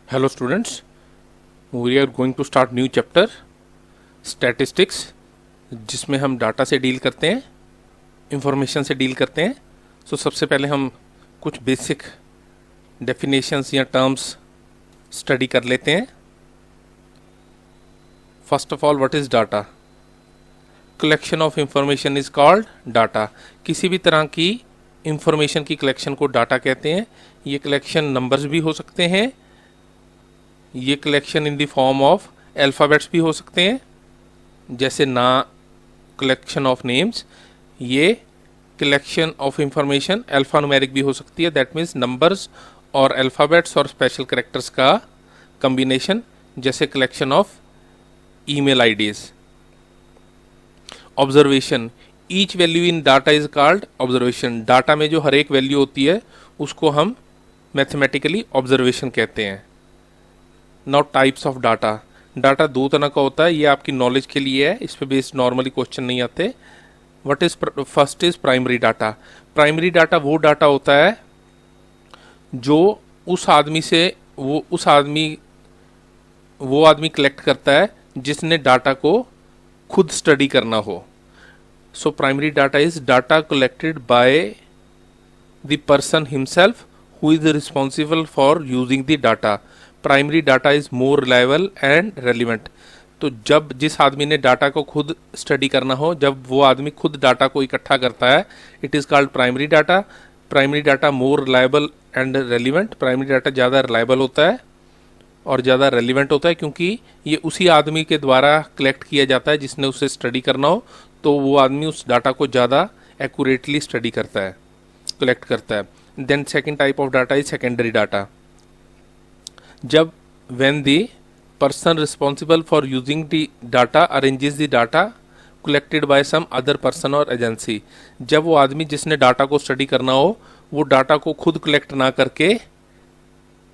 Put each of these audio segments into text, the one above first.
Hello students, we are going to start new chapter statistics जिसमें हम data से deal करते हैं, इंफॉर्मेशन से डील करते हैं। सबसे पहले हम कुछ बेसिक डेफिनेशंस या टर्म्स स्टडी कर लेते हैं। First of all, what is data? Collection of information is called data. किसी भी तरह की इंफॉर्मेशन की कलेक्शन को डाटा कहते हैं। ये कलेक्शन नंबर्स भी हो सकते हैं, ये collection in the form of alphabets भी हो सकते हैं, जैसे ना कलेक्शन ऑफ नेम्स। ये कलेक्शन ऑफ इंफॉर्मेशन अल्फ़ान्यूमेरिक भी हो सकती है, दैट मीन्स नंबर्स और अल्फ़ाबेट्स और स्पेशल कैरेक्टर्स का कम्बिनेशन, जैसे collection of email IDs. Observation, each value in data is called observation. Data में जो हर एक वैल्यू होती है उसको हम मैथमेटिकली ऑब्जर्वेशन कहते हैं। Now types of data. Data दो तरह का होता है, ये आपकी नॉलेज के लिए है, इस पे बेस्ड नॉर्मली क्वेश्चन नहीं आते। What is first is primary data. Primary data वो डाटा होता है जो उस आदमी से वो आदमी कलेक्ट करता है जिसने डाटा को खुद स्टडी करना हो। सो primary data is data collected by the person himself who is responsible for using the data. Primary data is more reliable and relevant. तो जब जिस आदमी ने डाटा को खुद स्टडी करना हो, जब वो आदमी खुद डाटा को इकट्ठा करता है, it is called primary data. Primary data more reliable and relevant. Primary data ज़्यादा रिलायबल होता है और ज़्यादा रेलिवेंट होता है क्योंकि ये उसी आदमी के द्वारा कलेक्ट किया जाता है जिसने उसे स्टडी करना हो, तो वो आदमी उस डाटा को ज़्यादा एक्यूरेटली स्टडी करता है, कलेक्ट करता है। Then second type of data is secondary data. जब when the person responsible for using the data arranges the data collected by some other person or agency। जब वो आदमी जिसने डाटा को स्टडी करना हो वो डाटा को खुद कलेक्ट ना करके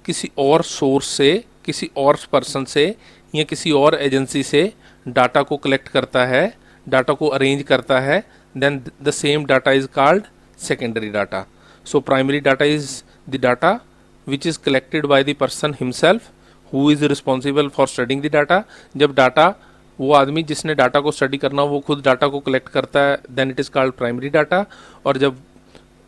किसी और सोर्स से, किसी और पर्सन से या किसी और एजेंसी से डाटा को कलेक्ट करता है, डाटा को अरेंज करता है, then the same data is called secondary data. So primary data is the data which is collected by the person himself who is responsible for studying the data। जब data वो आदमी जिसने data को study करना हो वो खुद data को कलेक्ट करता है, then it is called primary data. और जब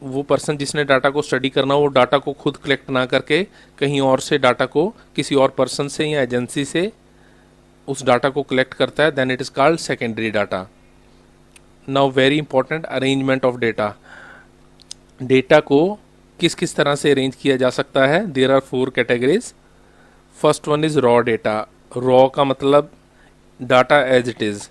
वो पर्सन जिसने डाटा को स्टडी करना हो वो डाटा को खुद कलेक्ट ना करके कहीं और से डाटा को किसी और पर्सन से या एजेंसी से उस डाटा को कलेक्ट करता है, then it is called secondary data. Now very important, arrangement of data. Data को किस किस तरह से अरेंज किया जा सकता है? There are 4 categories. First one is raw data. Raw का मतलब data as it is.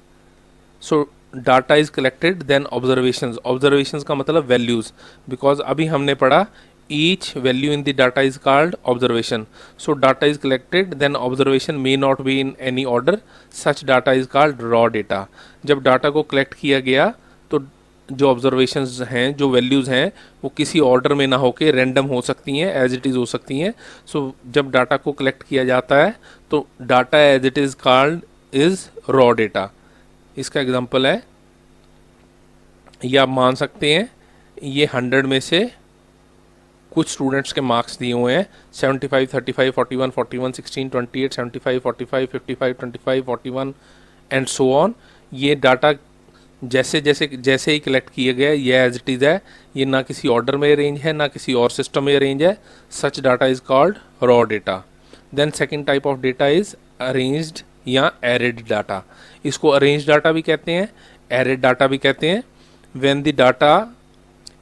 So data is collected, then observations. Observations का मतलब वैल्यूज़, बिकॉज अभी हमने पढ़ा each value in the data is called observation. So data is collected, then observation may not be in any order, such data is called raw data. जब data को collect किया गया तो जो ऑब्जर्वेशंस हैं, जो वैल्यूज़ हैं, वो किसी ऑर्डर में ना होके रैंडम हो सकती हैं, एज इट इज़ हो सकती हैं। सो जब डाटा को कलेक्ट किया जाता है तो data as it is called is raw data. इसका एग्जांपल है, ये आप मान सकते हैं, ये 100 में से कुछ स्टूडेंट्स के मार्क्स दिए हुए हैं, 75, 35, 41, 41, 16, 28, 75, 45, 55, 25, 41 एंड सो ऑन। ये डाटा जैसे ही कलेक्ट किए गए, ये एज इट इज़ है, ये ना किसी ऑर्डर में अरेंज है ना किसी और सिस्टम में अरेंज है, such data is called raw data. Then second type of data is arranged या एरेड डाटा। इसको अरेंज डाटा भी कहते हैं, एरेड डाटा भी कहते हैं। When the data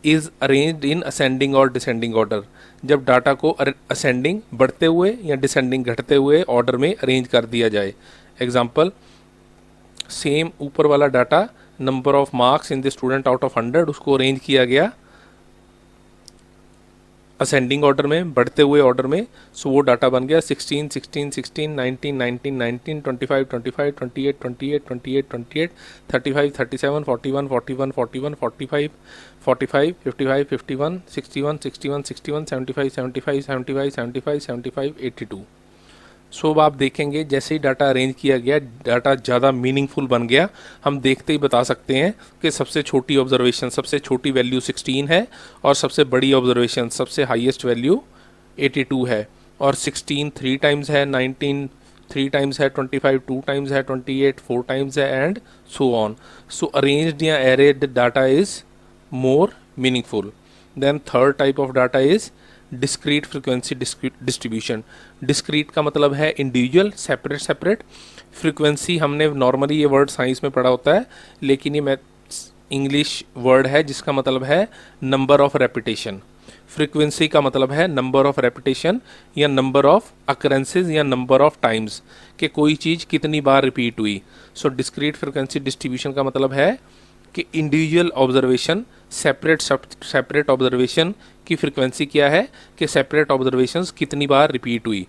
is arranged in ascending और डिसेंडिंग ऑर्डर। जब डाटा को असेंडिंग बढ़ते हुए या डिसेंडिंग घटते हुए ऑर्डर में अरेंज कर दिया जाए। एग्जाम्पल, सेम ऊपर वाला data, number of marks in the student out of 100, उसको अरेंज किया गया असेंडिंग ऑर्डर में, बढ़ते हुए ऑर्डर में। सो वो डाटा बन गया 16, 16, 16, 19, 19, 19, 25, 25, 28, 28, 28, 28, 35, 37, 41, 41, 41, 45, 45, 55, 51, 61, 61, 61, 75, 75, 75, 75, 75, 82। सो अब आप देखेंगे जैसे ही डाटा अरेंज किया गया, डाटा ज़्यादा मीनिंगफुल बन गया। हम देखते ही बता सकते हैं कि सबसे छोटी ऑब्जर्वेशन, सबसे छोटी वैल्यू 16 है और सबसे बड़ी ऑब्जर्वेशन, सबसे हाईएस्ट वैल्यू 82 है। और 16 3 टाइम्स है, 19 3 टाइम्स है, 25 2 टाइम्स है, 28 4 टाइम्स है, and so on. So arranged या arrayed data is more meaningful. Then third type of data is discrete frequency distribution. Discrete का मतलब है individual, separate separate. frequency हमने normally ये word साइंस में पढ़ा होता है, लेकिन ये इंग्लिश वर्ड है जिसका मतलब है नंबर ऑफ रेपिटेशन. फ्रीक्वेंसी का मतलब है नंबर ऑफ रेपिटेशन या नंबर ऑफ अकरेंसेज या नंबर ऑफ टाइम्स, कि कोई चीज़ कितनी बार रिपीट हुई. सो डिस्क्रीट फ्रीक्वेंसी डिस्ट्रीब्यूशन का मतलब है कि इंडिविजुअल ऑब्जर्वेशन, सेपरेट ऑब्जर्वेशन की फ्रीक्वेंसी क्या है, कि सेपरेट ऑब्जर्वेशंस कितनी बार रिपीट हुई.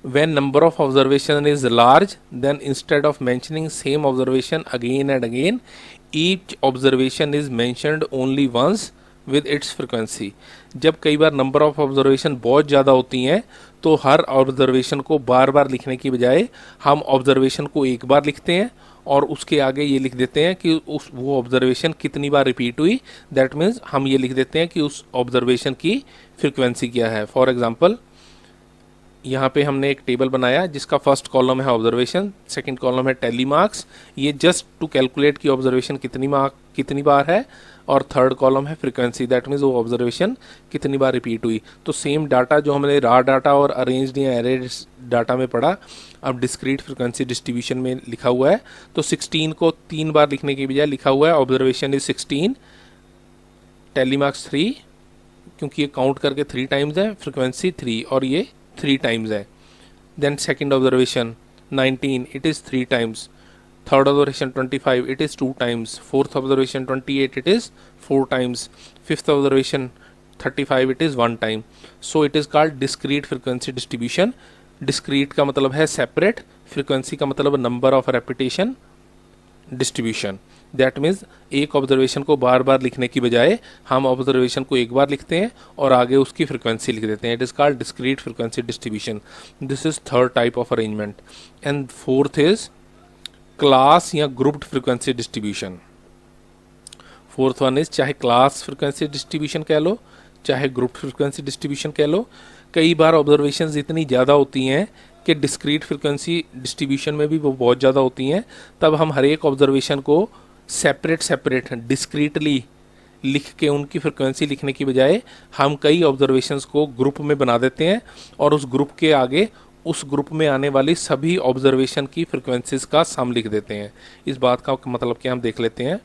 When number of observation is large, then instead of mentioning same observation again and again, each observation is mentioned only once with its frequency. जब कई बार number of observation बहुत ज़्यादा होती हैं तो हर ऑब्जर्वेशन को बार बार लिखने की बजाय हम ऑब्जर्वेशन को एक बार लिखते हैं और उसके आगे ये लिख देते हैं कि वो ऑब्जर्वेशन कितनी बार रिपीट हुई. दैट मीन्स हम ये लिख देते हैं कि उस ऑब्जर्वेशन की फ्रिक्वेंसी क्या है. फॉर एग्जांपल यहाँ पे हमने एक टेबल बनाया जिसका फर्स्ट कॉलम है ऑब्जर्वेशन, सेकंड कॉलम है टेली मार्क्स. ये जस्ट टू कैलकुलेट की ऑब्जर्वेशन कितनी बार है, और थर्ड कॉलम है फ्रीक्वेंसी. दैट मीन्स वो ऑब्जर्वेशन कितनी बार रिपीट हुई. तो सेम डाटा जो हमने रॉ डाटा और अरेंज्ड या एरेड डाटा में पढ़ा, अब डिस्क्रीट फ्रीक्वेंसी डिस्ट्रीब्यूशन में लिखा हुआ है. तो 16 को 3 बार लिखने की बजाय लिखा हुआ है ऑब्जर्वेशन इज 16, टेली मार्क्स 3, क्योंकि ये काउंट करके 3 टाइम्स है, फ्रीक्वेंसी 3 और ये 3 टाइम्स है. Then second observation 19, it is 3 times. Third observation 25, it is 2 times. Fourth observation 28, it is 4 times. Fifth observation 35, it is 1 time. So it is called discrete frequency distribution. Discrete का मतलब है separate, frequency का मतलब number of repetition distribution. That means एक observation को बार बार लिखने की बजाय हम ऑब्जर्वेशन को एक बार लिखते हैं और आगे उसकी फ्रीक्वेंसी लिख देते हैं. It is called discrete frequency distribution. This is third type of arrangement. And fourth is class या grouped frequency distribution. Fourth one is चाहे क्लास फ्रीक्वेंसी डिस्ट्रीब्यूशन कह लो, चाहे ग्रुप फ्रीक्वेंसी डिस्ट्रीब्यूशन कह लो. कई बार ऑब्जर्वेशंस इतनी ज़्यादा होती हैं कि डिस्क्रीट फ्रीक्वेंसी डिस्ट्रीब्यूशन में भी वो बहुत ज़्यादा होती हैं. तब हम हर एक ऑब्जर्वेशन को सेपरेट डिस्क्रीटली लिख के उनकी फ्रीक्वेंसी लिखने की बजाय हम कई ऑब्जर्वेशंस को ग्रुप में बना देते हैं और उस ग्रुप के आगे उस ग्रुप में आने वाली सभी ऑब्जर्वेशन की फ्रीक्वेंसीज का सम लिख देते हैं. इस बात का मतलब क्या हम देख लेते हैं.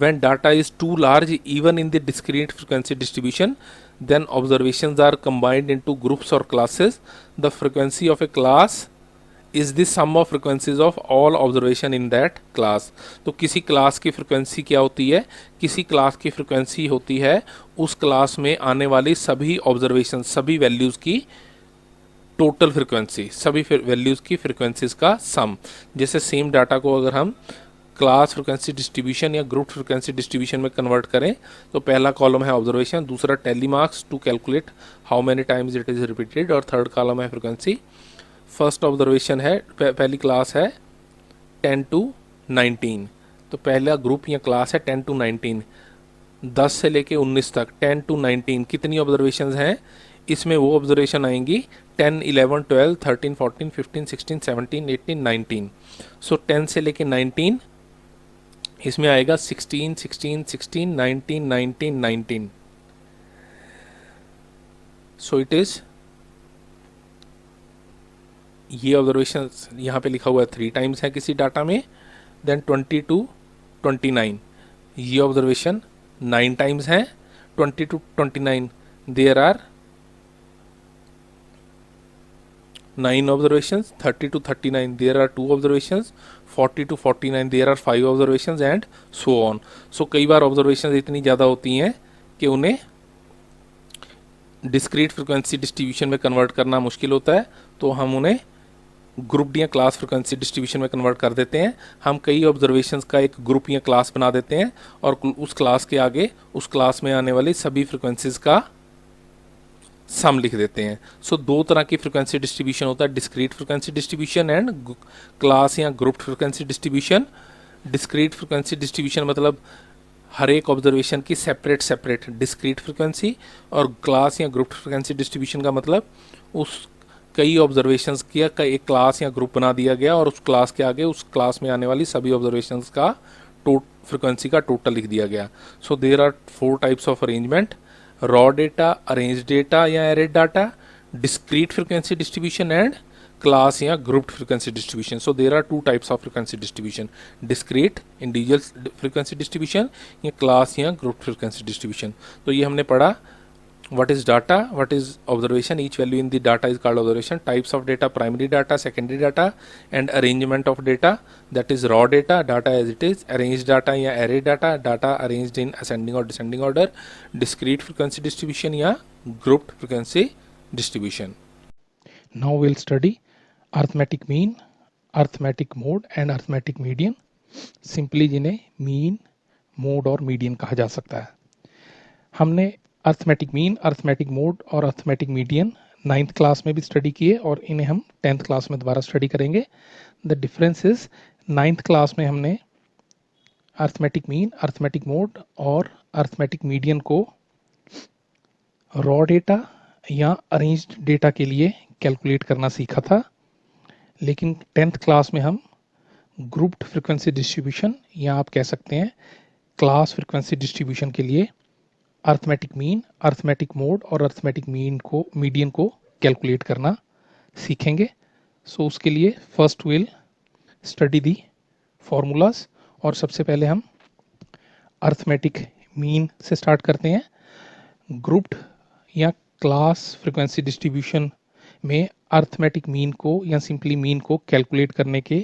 When data is too large even in the discrete frequency distribution, then observations are combined into groups or classes. The frequency of a class is the sum of frequencies of all observation in that class. तो किसी class की frequency क्या होती है, किसी class की frequency होती है उस क्लास में आने वाली सभी ऑब्जर्वेशन, सभी वैल्यूज़ की टोटल फ्रिक्वेंसी, सभी वैल्यूज़ की फ्रिक्वेंसीज का सम. जैसे सेम डाटा को अगर हम क्लास फ्रिक्वेंसी डिस्ट्रीब्यूशन या ग्रुप फ्रिक्वेंसी डिस्ट्रीब्यूशन में कन्वर्ट करें तो पहला कॉलम है ऑब्जर्वेशन, दूसरा tally marks to calculate how many times it is repeated, और थर्ड कॉलम है फ्रिक्वेंसी. फर्स्ट ऑब्जर्वेशन है, पहली क्लास है 10 to 19. तो पहला ग्रुप या क्लास है 10 to 19, 10 से लेके 19 तक. 10 to 19 कितनी ऑब्जर्वेशंस हैं, इसमें वो ऑब्जर्वेशन आएंगी 10, 11, 12, 13, 14, 15, 16, 17, 18, 19. सो 10 से लेके 19 इसमें आएगा 16, 16, 16, 19, 19, 19. सो इट इज, ये ऑब्जर्वेशन यहाँ पे लिखा हुआ है 3 टाइम्स है किसी डाटा में. देन 20 to 29 ये ऑब्जर्वेशन 9 टाइम्स हैं. 20 to 29 there are 9 observations. 30 to 39 there are 2 observations. 40 to 49 there are 5 observations and so on. So कई बार observations इतनी ज़्यादा होती हैं कि उन्हें discrete frequency distribution में convert करना मुश्किल होता है, तो हम उन्हें ग्रुप या क्लास फ्रिक्वेंसी डिस्ट्रीब्यूशन में कन्वर्ट कर देते हैं. हम कई ऑब्जर्वेशंस का एक ग्रुप या क्लास बना देते हैं और उस क्लास के आगे उस क्लास में आने वाली सभी फ्रिक्वेंसीज का सम लिख देते हैं. सो 2 तरह की फ्रिक्वेंसी डिस्ट्रीब्यूशन होता है, discrete frequency distribution and class या group frequency distribution. Discrete frequency distribution मतलब हर एक ऑब्जर्वेशन की सेपरेट सेपरेट डिस्क्रीट फ्रिक्वेंसी, और क्लास या ग्रुप फ्रिक्वेंसी डिस्ट्रीब्यूशन का मतलब उस कई ऑब्जर्वेशंस किया, कई एक क्लास या ग्रुप बना दिया गया और उस क्लास के आगे उस क्लास में आने वाली सभी ऑब्जर्वेशंस का फ्रिक्वेंसी का टोटल लिख दिया गया. So there are 4 types of arrangement: raw data, arrange data या arrayed data, discrete frequency distribution and class या grouped frequency distribution. So there are 2 types of frequency distribution: discrete individual frequency distribution या class या grouped frequency distribution. तो ये हमने पढ़ा what is data, what is observation, each value in the data is called observation, types of data, primary data, secondary data, and arrangement of data, that is raw data, data as it is, arranged data या array data, data arranged in ascending or descending order, discrete frequency distribution या grouped frequency distribution. Now we'll study arithmetic mean, arithmetic mode and arithmetic median. Simply जिन्हें mean, mode और median कहा जा सकता है. हमने arithmetic mean, arithmetic mode और arithmetic median 9th class में भी स्टडी किए और इन्हें हम 10th क्लास में दोबारा स्टडी करेंगे. The difference is 9th class में हमने arithmetic mean, arithmetic mode और arithmetic median को raw data या अरेंज्ड डेटा के लिए कैलकुलेट करना सीखा था. लेकिन 10th क्लास में हम ग्रुप्ड फ्रीक्वेंसी डिस्ट्रीब्यूशन या आप कह सकते हैं क्लास फ्रीक्वेंसी डिस्ट्रीब्यूशन के लिए अरिथमेटिक मीन, अरिथमेटिक मोड और अरिथमेटिक मीडियन को कैलकुलेट करना सीखेंगे. सो उसके लिए first will study the formulas और सबसे पहले हम अरिथमेटिक मीन से स्टार्ट करते हैं. ग्रुप्ड या क्लास फ्रीक्वेंसी डिस्ट्रीब्यूशन में अरिथमेटिक मीन को या सिंपली मीन को कैलकुलेट करने के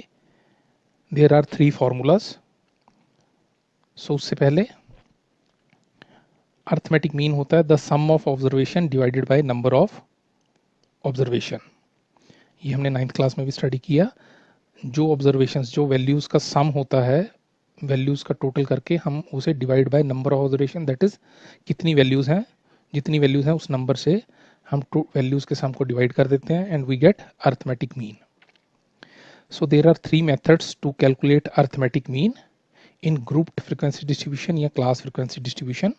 देयर आर 3 फॉर्मूलाज. सो उससे पहले अरिथमेटिक मीन होता है the sum of observation divided by number of observation. ये हमने 9th क्लास में भी स्टडी किया. जो ऑब्जर्वेशंस, जो वैल्यूज का सम होता है, वैल्यूज का टोटल करके हम उसे divide by number of observation, that is कितनी वैल्यूज हैं, जितनी वैल्यूज हैं उस नंबर से हम वैल्यूज के सम को डिवाइड कर देते हैं and we get arithmetic mean. So there are 3 methods to calculate arithmetic mean in grouped frequency distribution या class frequency distribution.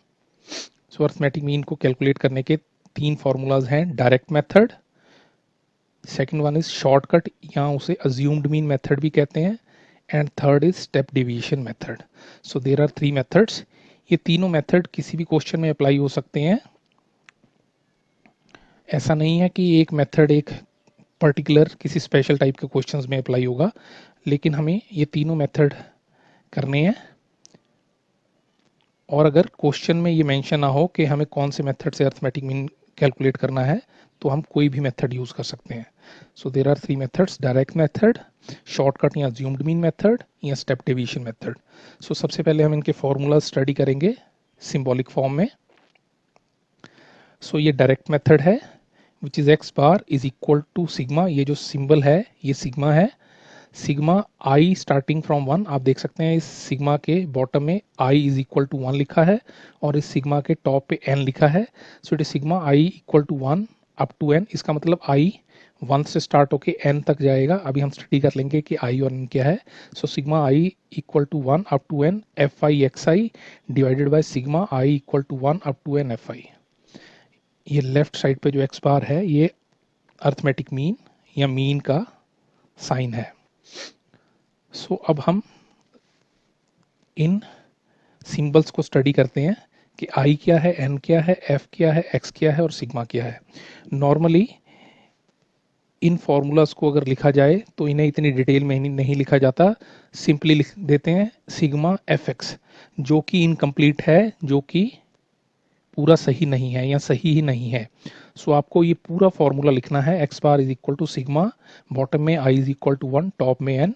So arithmetic mean को कैलकुलेट करने के 3 फॉर्मूलाज हैं. Direct method, second one is shortcut या उसे assumed mean method भी कहते हैं, and third is step deviation method. So there are 3 methods. ये तीनों मेथड किसी भी क्वेश्चन में अप्लाई हो सकते हैं. ऐसा नहीं है कि एक मेथड एक पर्टिकुलर किसी स्पेशल टाइप के क्वेश्चंस में अप्लाई होगा, लेकिन हमें ये तीनों मेथड करने हैं. और अगर क्वेश्चन में ये मेंशन ना हो कि हमें कौन से मेथड से अरिथमेटिक मीन कैलकुलेट करना है, तो हम कोई भी मेथड यूज कर सकते हैं. So there are 3 methods: direct method, shortcut या अज्यूम्ड मीन मेथड या स्टेप डेविएशन मेथड. सो सबसे पहले हम इनके फॉर्मूला स्टडी करेंगे सिंबॉलिक फॉर्म में. सो ये डायरेक्ट मेथड है which is X bar is equal to sigma. ये जो सिंबल है ये सिग्मा है. Sigma I starting from 1. आप देख सकते हैं इस सिग्मा के बॉटम में आई इज इक्वल टू 1 लिखा है और इस सिग्मा के टॉप पे n लिखा है. So it is sigma I equal to 1 up to n. इसका मतलब आई 1 से स्टार्ट होके n तक जाएगा. अभी हम स्टडी कर लेंगे कि आई और n क्या है. So sigma I equal to 1 up to n F I x I divided by sigma I equal to 1 up to n F I. ये लेफ्ट साइड पे जो एक्स बार है ये अरिथमेटिक मीन या मीन का sign है. So अब हम इन सिंबल्स को स्टडी करते हैं कि आई क्या है, एन क्या है, एफ क्या है, एक्स क्या है और सिग्मा क्या है. नॉर्मली इन फॉर्मूलाज को अगर लिखा जाए तो इन्हें इतनी डिटेल में नहीं लिखा जाता. सिंपली लिख देते हैं सिग्मा एफ एक्स, जो कि इनकम्प्लीट है, जो कि पूरा सही नहीं है या सही ही नहीं है. सो आपको ये पूरा फॉर्मूला लिखना है. X bar is equal to sigma, bottom में I is equal to 1, top में N,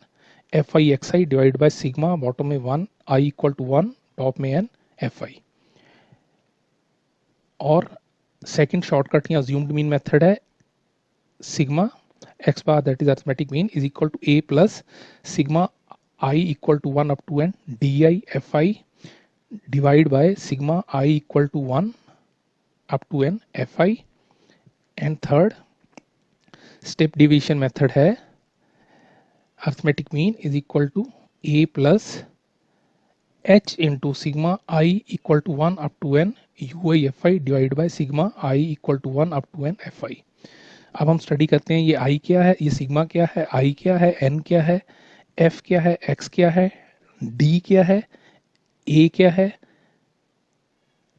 F I x I divide by sigma, bottom में 1, आई इक्वल टू 1, टॉप में एन, एफ आई. और सेकंड शॉर्टकट या assumed mean method है sigma X bar that is arithmetic mean is equal to A plus sigma I equal to 1 up to N D I F I divide by sigma I equal to 1 up to N F I. And third step division method है arithmetic mean is equal to A plus H into sigma I equal to 1 up to N U I F I divide by sigma I equal to 1 up to N F I. अब हम study करते हैं ये आई क्या है, ये sigma क्या है, आई क्या है, एन क्या है, एफ क्या है, एक्स क्या है, डी क्या है, ए क्या है,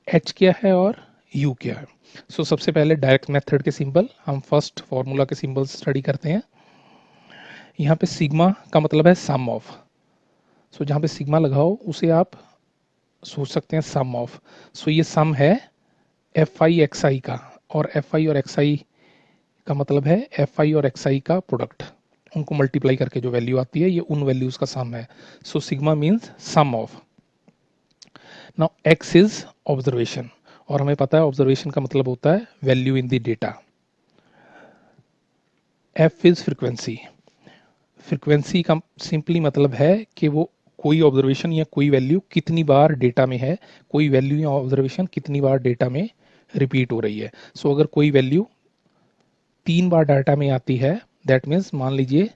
एच क्या है और यू क्या है। सो सबसे पहले डायरेक्ट मेथड के सिंबल, हम फर्स्ट फॉर्मूला के सिंबल स्टडी करते हैं। यहाँ पे सिग्मा का मतलब है सम ऑफ, सो जहाँ पे सिग्मा लगाओ उसे आप सोच सकते हैं सम ऑफ। सो ये सम है एफ आई एक्स आई का, और एफ आई और एक्स आई का मतलब है एफ आई और एक्स आई का प्रोडक्ट, उनको मल्टीप्लाई करके जो वैल्यू आती है ये उन वैल्यूज का सम है। So sigma means sum of. Now X is observation, और हमें पता है ऑब्जर्वेशन का मतलब होता है value in the data. F is frequency, frequency का सिंपली मतलब है कि वो कोई ऑब्जर्वेशन या कोई वैल्यू कितनी बार डेटा में है, कोई वैल्यू या ऑब्जर्वेशन कितनी बार डेटा में रिपीट हो रही है। सो अगर कोई वैल्यू 3 बार डाटा में आती है, दैट मीन्स मान लीजिए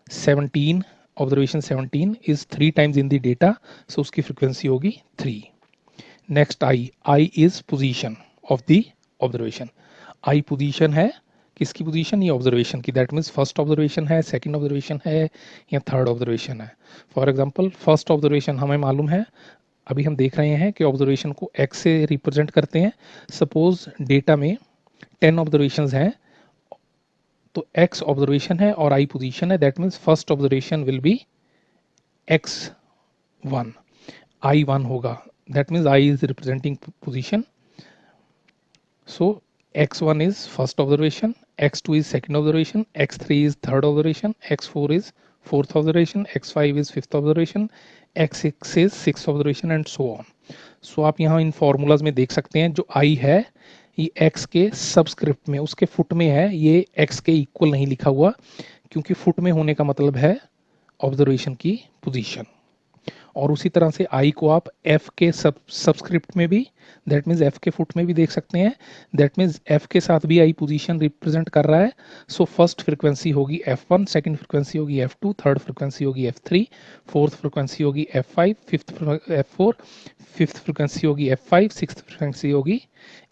17, observation 17 is 3 times in the data, so उसकी फ्रीक्वेंसी होगी 3। Next I, I is position of the observation. I position है, किसकी पोजीशन, ये ऑब्जर्वेशन की, दैट मीन्स फर्स्ट ऑब्जर्वेशन है, सेकंड ऑब्जर्वेशन है या थर्ड ऑब्जर्वेशन है। फॉर एग्जांपल फर्स्ट ऑब्जर्वेशन हमें मालूम है, अभी हम देख रहे हैं कि ऑब्जर्वेशन को एक्स से रिप्रेजेंट करते हैं। सपोज डेटा में 10 ऑब्जर्वेशंस हैं, तो एक्स ऑब्जर्वेशन है और आई पोजीशन है, that means first observation will be x1, I1 होगा, that means I is representing position. So x1 is first observation, x2 is second observation, x3 is third observation, x4 is fourth observation, x5 is fifth observation, x6 is sixth observation and so on. So आप यहाँ इन formulas में देख सकते हैं जो I है ये x के सबस्क्रिप्ट में, उसके फुट में है, ये x के इक्वल नहीं लिखा हुआ, क्योंकि फुट में होने का मतलब है ऑब्जर्वेशन की पोजीशन। और उसी तरह से आई को आप एफ के सबस्क्रिप्ट में भी, दैट मीन्स एफ के फुट में भी देख सकते हैं, दैट मीन्स एफ के साथ भी आई पोजीशन रिप्रेजेंट कर रहा है। सो फर्स्ट फ्रीक्वेंसी होगी F1, सेकंड फ्रीक्वेंसी होगी F2, थर्ड फ्रीक्वेंसी होगी F3, फोर्थ फ्रीक्वेंसी होगी F5, fifth F4, fifth frequency होगी F5, सिक्स्थ फ्रीक्वेंसी होगी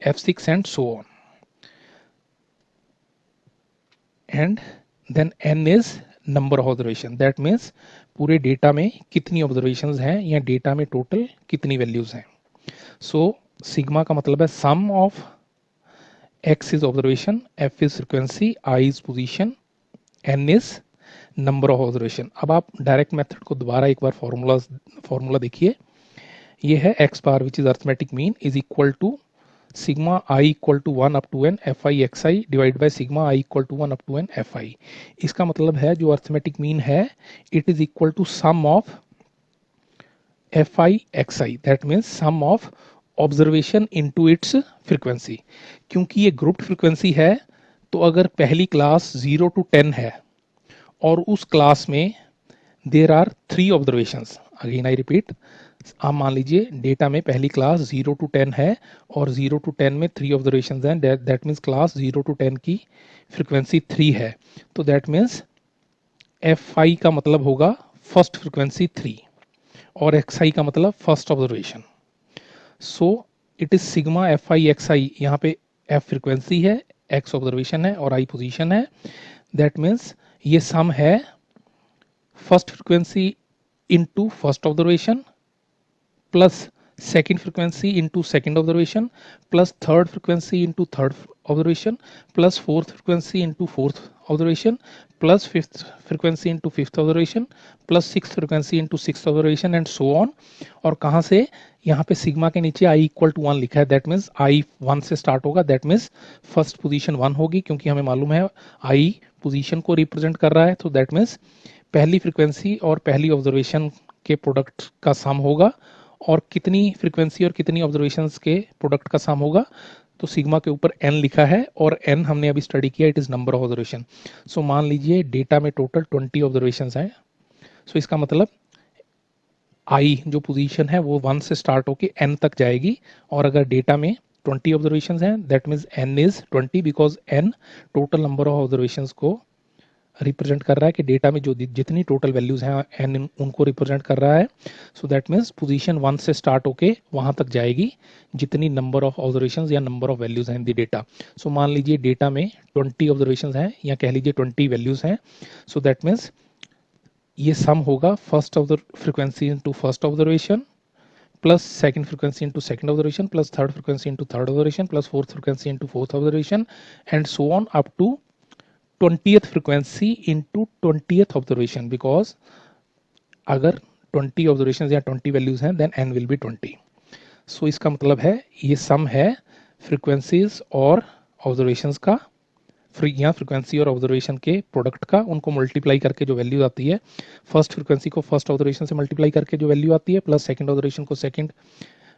F6 and so on. And then n is number of observation, that means पूरे data में कितनी observations हैं या डेटा में टोटल कितनी वैल्यूज हैं। सो सिग्मा का मतलब है sum of x is observation, f is frequency, i is position, n is number of observation. अब आप डायरेक्ट मेथड को दोबारा एक बार फॉर्मूला देखिए, ये है x bar which is arithmetic mean is equal to sigma I equal to 1 up to N F I x I divide by sigma I equal to 1 up to N F I. इसका मतलब है जो arithmetic mean है it is equal to sum of F I x I, that means sum of observation into its frequency. क्योंकि ये grouped frequency है, तो अगर पहली क्लास 0 to 10 है और उस क्लास में there are 3 observations, again I repeat, आप मान लीजिए डेटा में पहली क्लास 0 to 10 है और 0 to 10 में 3 ऑब्जर्वेशंस हैं, दैट मीन्स क्लास 0 to 10 की फ्रीक्वेंसी 3 है, तो दैट मीन्स एफ आई का मतलब होगा फर्स्ट फ्रीक्वेंसी 3 और एक्स आई का मतलब first observation. So it is sigma F I x I, यहाँ पे एफ फ्रीक्वेंसी है, एक्स ऑब्जर्वेशन है और आई पोजीशन है, दैट मीन्स ये सम है first frequency into first observation plus second frequency into second observation plus third frequency into third observation plus fourth frequency into fourth observation plus fifth frequency into fifth observation plus sixth frequency into sixth observation and so on। और कहाँ से, यहाँ पे sigma के नीचे i equal to 1 लिखा है, that means i 1 से स्टार्ट होगा, दैट मीन्स फर्स्ट पोजीशन 1 होगी, क्योंकि हमें मालूम है i पोजीशन को रिप्रेजेंट कर रहा है, तो दैट मीन्स पहली फ्रीक्वेंसी और पहली ऑब्जर्वेशन के प्रोडक्ट का सम होगा, और कितनी फ्रीक्वेंसी और कितनी ऑब्जर्वेशंस के प्रोडक्ट का सम होगा, तो सिग्मा के ऊपर n लिखा है और n हमने अभी स्टडी किया, it is number of observation. So मान लीजिए डेटा में टोटल 20 ऑब्जर्वेशंस हैं, सो इसका मतलब i जो पोजीशन है वो 1 से स्टार्ट होके n तक जाएगी, और अगर डेटा में 20 ऑब्जर्वेशंस हैं that means n is 20 because n total number of observations को रिप्रेजेंट कर रहा है कि डेटा में जो जितनी टोटल वैल्यूज हैं एन उनको रिप्रेजेंट कर रहा है. सो दैट मीन्स पोजीशन 1 से स्टार्ट होके वहां तक जाएगी जितनी नंबर ऑफ ऑब्जर्वेशंस या नंबर ऑफ वैल्यूज हैं इन द डेटा. सो मान लीजिए डेटा में 20 ऑब्जर्वेशंस हैं या कह लीजिए 20 वैल्यूज हैं. सो दैट मीन्स ये सम होगा first of the frequency into first observation plus second frequency into second observation plus third frequency into third observation plus fourth frequency into fourth observation and so on up to 20th frequency into 20th observation, because अगर 20 observation या 20 values हैं then n will be 20. सो इसका मतलब है ये sum है frequencies और observations का, या फ्रीक्वेंसी और ऑब्जर्वेशन के प्रोडक्ट का, उनको मल्टीप्लाई करके जो वैल्यू आती है, फर्स्ट फ्रीक्वेंसी को फर्स्ट ऑब्जर्वेशन से मल्टीप्लाई करके जो वैल्यू आती है प्लस सेकंड ऑब्जर्वेशन को सेकंड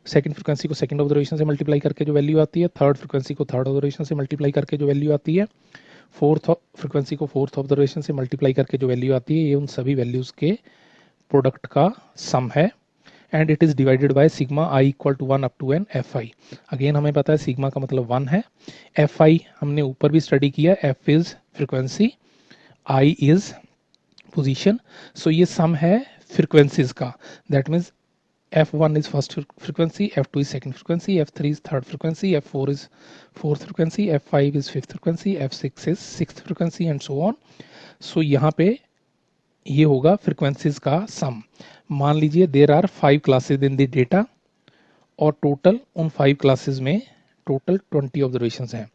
फ्रीक्वेंसी को सेकंड ऑब्जर्वेशन से मल्टीप्लाई करके जो वैल्यू आती है, थर्ड फ्रीक्वेंसी को थर्ड ऑब्जर्वेशन से मल्टीप्लाई करके जो वैल्यू आती है, फोर्थ फ्रीक्वेंसी को फोर्थ ऑब्जर्वेशन से मल्टीप्लाई करके जो वैल्यू आती है, ये उन सभी वैल्यूज के प्रोडक्ट का सम है. And it is divided by sigma I equal to 1 up to N F i. Again हमें पता है सिग्मा का मतलब 1 है. एफ आई हमने ऊपर भी स्टडी किया, F is frequency, I is position. So ये सम है फ्रीक्वेंसीज का. That means F1 is first frequency, F2 is second frequency, F3 is third frequency, F4 is fourth frequency, F5 is fifth frequency, F6 is sixth frequency and so on. So यहाँ पे ये होगा frequencies का sum. मान लीजिए there are 5 classes in the data और total उन 5 classes में total 20 observations हैं.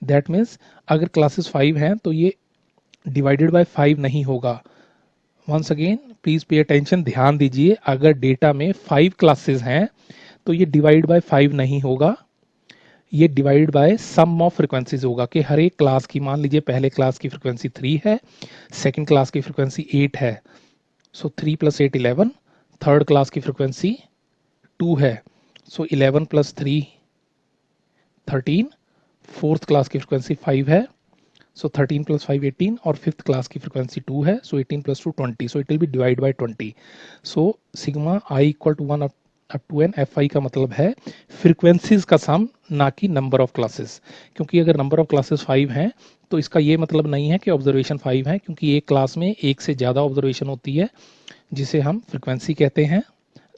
That means अगर classes 5 हैं तो ये divided by 5 नहीं होगा. Once again please pay attention, ध्यान दीजिए, अगर डेटा में 5 क्लासेस हैं तो ये डिवाइड बाय 5 नहीं होगा, ये divide by sum of frequencies होगा कि हर एक क्लास की, मान लीजिए पहले क्लास की फ्रीक्वेंसी 3 है, सेकंड क्लास की फ्रीक्वेंसी 8 है, सो 3 + 8 11, थर्ड क्लास की फ्रीक्वेंसी 2 है, सो 11 + 3 13, फोर्थ क्लास की फ्रीक्वेंसी 5 है, सो 13 + 5 18, और फिफ्थ क्लास की फ्रीक्वेंसी 2 है, so 18 + 2 20, so it will be divide by 20. So sigma I equal to 1 up to N F i का मतलब है फ्रीक्वेंसीज का सम, ना कि नंबर ऑफ क्लासेस. क्योंकि अगर नंबर ऑफ क्लासेस 5 हैं तो इसका ये मतलब नहीं है कि ऑब्जर्वेशन 5 है, क्योंकि एक क्लास में एक से ज़्यादा ऑब्जर्वेशन होती है जिसे हम फ्रीक्वेंसी कहते हैं,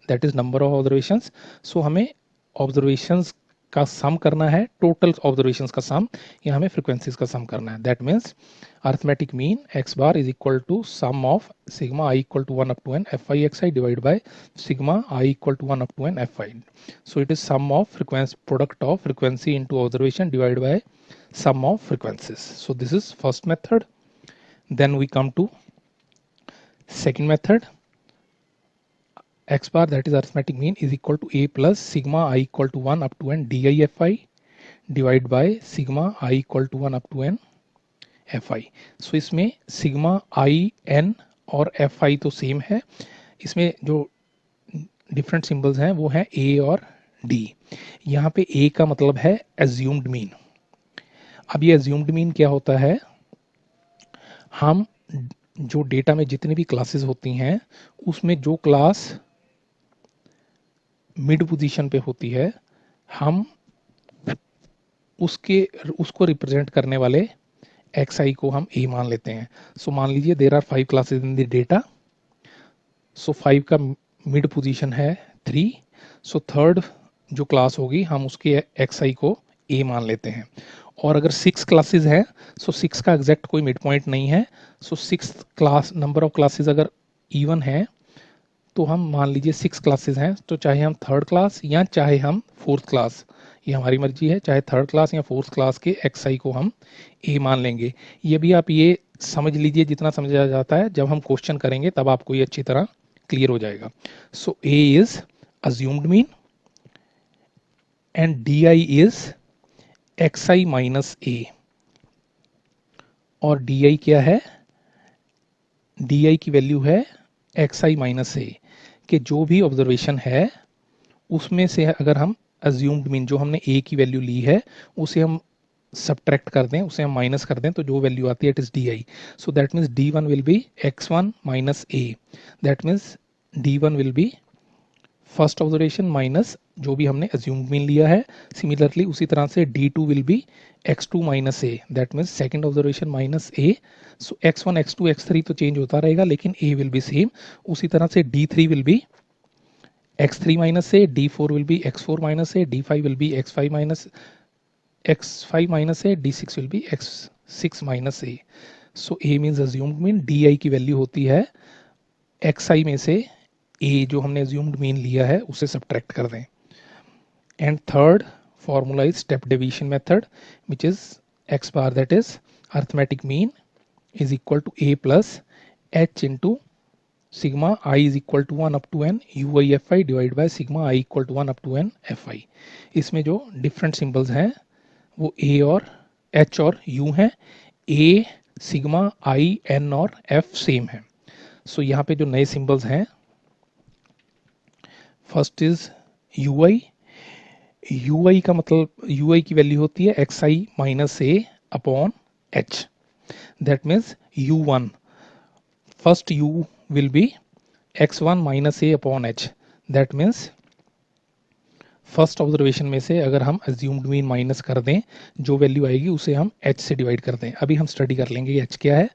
that is number of observations. So हमें ऑब्जर्वेशंस का सम करना है, टोटल ऑब्जर्वेशंस का सम, या हमें फ्रीक्वेंसीज का सम करना है. That means arithmetic mean x bar is equal to sum of sigma I equal to 1 up to N F I x I divide by sigma I equal to 1 up to N F i. So it is sum of frequency, product of frequency into observation divide by sum of frequencies. So this is first method. Then we come to second method. X bar, that is arithmetic mean, is equal to a plus sigma I equal to 1 up to n DIFI divided by sigma I equal to 1 up to n FI. So इसमें sigma I n और FI तो same है, इसमें जो different symbols हैं वो हैं A और D. यहाँ पे A का मतलब है assumed mean. अब ये assumed mean क्या होता है, हम जो डेटा में जितनी भी क्लासेस होती हैं उसमें जो क्लास मिड पोजीशन पे होती है, हम उसको रिप्रेजेंट करने वाले xi को हम a मान लेते हैं. सो मान लीजिए there are 5 classes in the data, so 5 का मिड पोजीशन है 3, सो थर्ड जो क्लास होगी हम उसके xi को a मान लेते हैं. और अगर 6 क्लासेस हैं, सो 6 का एग्जैक्ट कोई मिड पॉइंट नहीं है, सो 6 क्लास नंबर ऑफ क्लासेस अगर इवन है तो हम मान लीजिए 6 क्लासेस हैं, तो चाहे हम थर्ड क्लास या चाहे हम फोर्थ क्लास, ये हमारी मर्जी है, चाहे थर्ड क्लास या फोर्थ क्लास के xi को हम a मान लेंगे. ये भी आप ये समझ लीजिए, जितना समझा जाता है जब हम क्वेश्चन करेंगे तब आपको ये अच्छी तरह क्लियर हो जाएगा. सो a is assumed mean and di is xi minus a, और di क्या है, di की वैल्यू है xi माइनस a, कि जो भी ऑब्जर्वेशन है उसमें से अगर हम assumed mean, जो हमने a की वैल्यू ली है उसे हम सब्ट्रैक्ट कर दें, उसे हम माइनस कर दें, तो जो वैल्यू आती है it is di. So that means d1 will be x1 minus a, that means d1 will be first observation minus जो भी हमने अज्यूम्ड मीन लिया है. सिमिलरली उसी तरह से D2 will be x2 minus A, that means second observation minus A. So x1 x2 x3 तो change होता रहेगा लेकिन a विल बी सेम. उसी तरह से D3 will be x3 minus a, D4 will be x4 minus a, D5 will be x5 minus a, D6 will be x6 minus a. So a means assumed mean, di की value होती है xi में से a जो हमने assumed mean लिया है उसे सब्ट्रैक्ट कर दें. And third formula is step deviation method, which is x bar, that is arithmetic mean is equal to a plus h into sigma I is equal to 1 up to n UIFI divided by sigma I equal to 1 up to n FI. इसमें जो different symbols हैं वो A और H और U हैं. A, sigma, I, N और F same है. सो यहाँ पे जो नए सिंबल्स हैं, फर्स्ट इज UI. UI का मतलब UI की वैल्यू होती है XI minus A upon H. That means U1, first U will be x1 minus a upon h. That means first observation में से अगर हम अज्यूम्ड मीन माइनस कर दें, जो वैल्यू आएगी उसे हम h से डिवाइड कर दें. अभी हम स्टडी कर लेंगे h क्या है,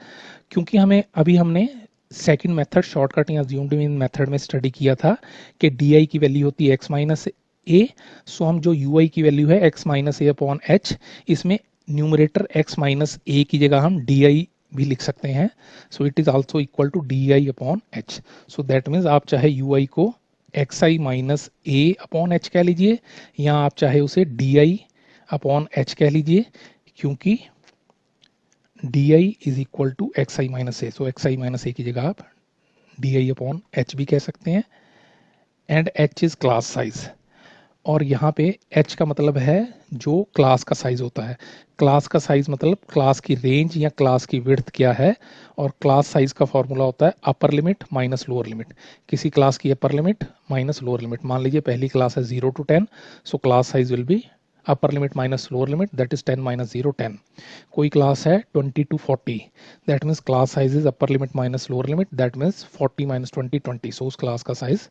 क्योंकि हमने सेकंड मेथड शॉर्टकट या अज्यूम्ड मीन मेथड में स्टडी किया था कि di की वैल्यू होती है x माइनस a. सो हम जो ui की वैल्यू है x minus a upon h, इसमें न्यूमरेटर x माइनस a की जगह हम di भी लिख सकते हैं. So it is also equal to di upon h. So that means आप चाहे ui को xi minus a upon h कह लीजिए या आप चाहे उसे di अपॉन h कह लीजिए, क्योंकि di is equal to xi minus a. So xi minus a की जगह आप di अपॉन h भी कह सकते हैं. And h is class size, और यहाँ पे h का मतलब है जो क्लास का साइज होता है. क्लास का साइज मतलब क्लास की रेंज या क्लास की विड्थ क्या है, और क्लास साइज का फॉर्मूला होता है अपर लिमिट माइनस लोअर लिमिट. किसी क्लास की अपर लिमिट माइनस लोअर लिमिट. मान लीजिए पहली क्लास है 0 to 10, so class size will be upper limit minus lower limit, that is 10 minus 0 10. कोई क्लास है 20 to 40, that means class size is upper limit minus lower limit, that means 40 minus 20 20. सो उस class का size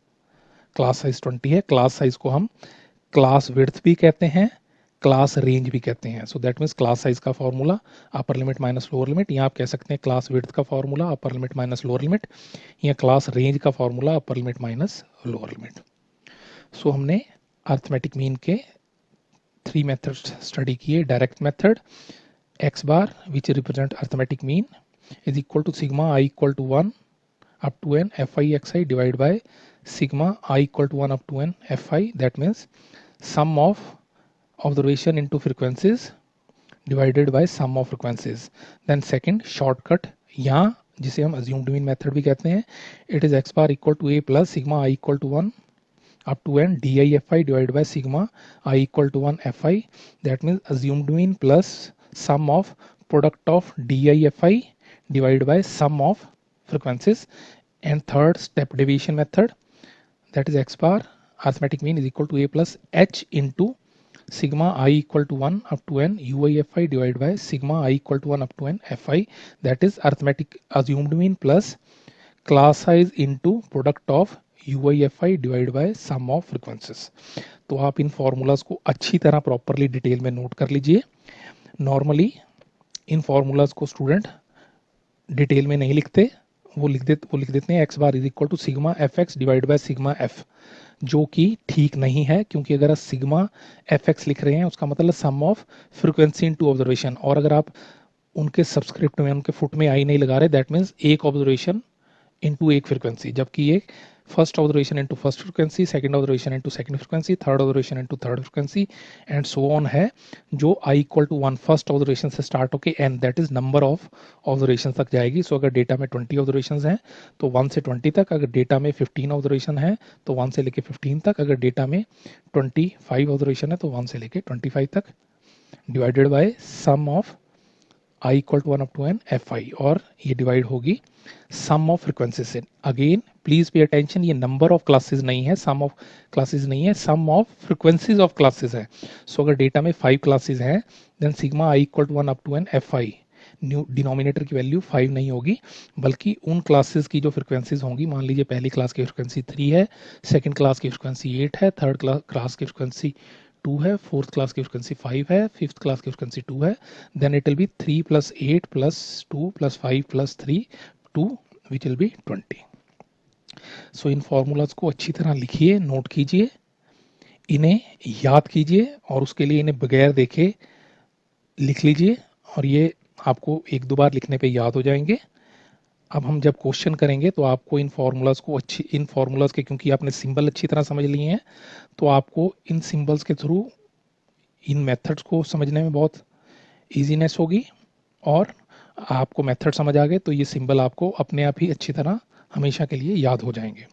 class size 20 है. Class size को हम class width भी कहते हैं, क्लास रेंज भी कहते हैं. So that means class size का formula upper limit minus lower limit, या आप कह सकते हैं क्लास विड्थ का formula upper limit minus lower limit, या क्लास रेंज का formula upper limit minus lower limit. So हमने अरिथमेटिक मीन के 3 मेथड्स स्टडी किए. Direct method x bar which represent arithmetic mean is equal to sigma I equal to 1 up to n fi xi divided by sigma I equal to 1 up to n fi. That means sum of observation into frequencies divided by sum of frequencies. Then second shortcut, यहाँ जिसे हम assumed mean method भी कहते हैं, it is x bar equal to a plus sigma I equal to 1 up to n di fi divided by sigma I equal to 1 fi. That means assumed mean plus sum of product of di fi divided by sum of frequencies. And third step deviation method, that is x bar arithmetic mean is equal to a plus h into sigma I equal to 1 up to n UIFI divided by sigma I equal to 1 up to n fi. That is arithmetic assumed mean plus class size into product of UIFI divided by sum of frequencies. तो आप इन formulas को अच्छी तरह properly detail में note कर लीजिए. Normally इन formulas को स्टूडेंट डिटेल में नहीं लिखते, वो लिख देते हैं x bar is equal to sigma f x divide by sigma f, जो कि ठीक नहीं है, क्योंकि अगर आप सिग्मा एफ एक्स लिख रहे हैं उसका मतलब सम ऑफ फ्रीक्वेंसी इनटू ऑब्जर्वेशन, और अगर आप उनके सबस्क्रिप्ट में उनके फुट में आई नहीं लगा रहे, दैट मीन्स एक ऑब्जर्वेशन इनटू एक फ्रीक्वेंसी, जबकि ये first observation into first frequency, second observation into second frequency, third observation into third frequency and so on है. जो i equal to 1 first observation से स्टार्ट होके n that is number of observation तक जाएगी. सो अगर data में 20 observation हैं तो 1 से 20 तक, अगर डेटा में 15 ऑब्जर्वेशन है तो 1 से लेके 15 तक, अगर डेटा में 25 ऑब्जर्वेशन है तो 1 से लेके 25 तक, divided by sum of I equal to 1 up to n fi, और ये डिवाइड होगी सम ऑफ फ्रीक्वेंसी से. अगेन प्लीज पे अटेंशन, ये नंबर ऑफ क्लासेस नहीं है, सम ऑफ क्लासेस नहीं है, sum of frequencies of classes है. सो अगर डेटा में 5 क्लासेस हैं then sigma I equal to 1 up to n fi. Denominator की वैल्यू 5 नहीं होगी, बल्कि उन क्लासेस की जो फ्रिक्वेंसीज होंगी, मान लीजिए पहली क्लास की फ्रिक्वेंसी 3 है, सेकंड क्लास की फ्रिक्वेंसी 8 है, थर्ड क्लास की फ्रिक्वेंसी 2 है, फोर्थ क्लास की फ्रिक्वेंसी 5 है, फिफ्थ क्लास की फ्रिक्वेंसी 2 है, then it will be 3 plus 8 plus 2 plus 5 plus 3 2 which will be 20। So इन फॉर्मूलाज को अच्छी तरह लिखिए, नोट कीजिए, इन्हें याद कीजिए और उसके लिए इन्हें बगैर देखे लिख लीजिए और ये आपको एक दो बार लिखने पे याद हो जाएंगे। अब हम जब क्वेश्चन करेंगे तो आपको इन फार्मूलाज के, क्योंकि आपने सिंबल अच्छी तरह समझ लिए हैं, तो आपको इन सिंबल्स के थ्रू इन मेथड्स को समझने में बहुत ईजीनेस होगी और आपको मेथड समझ आ गए तो ये सिंबल आपको अपने आप ही अच्छी तरह हमेशा के लिए याद हो जाएंगे।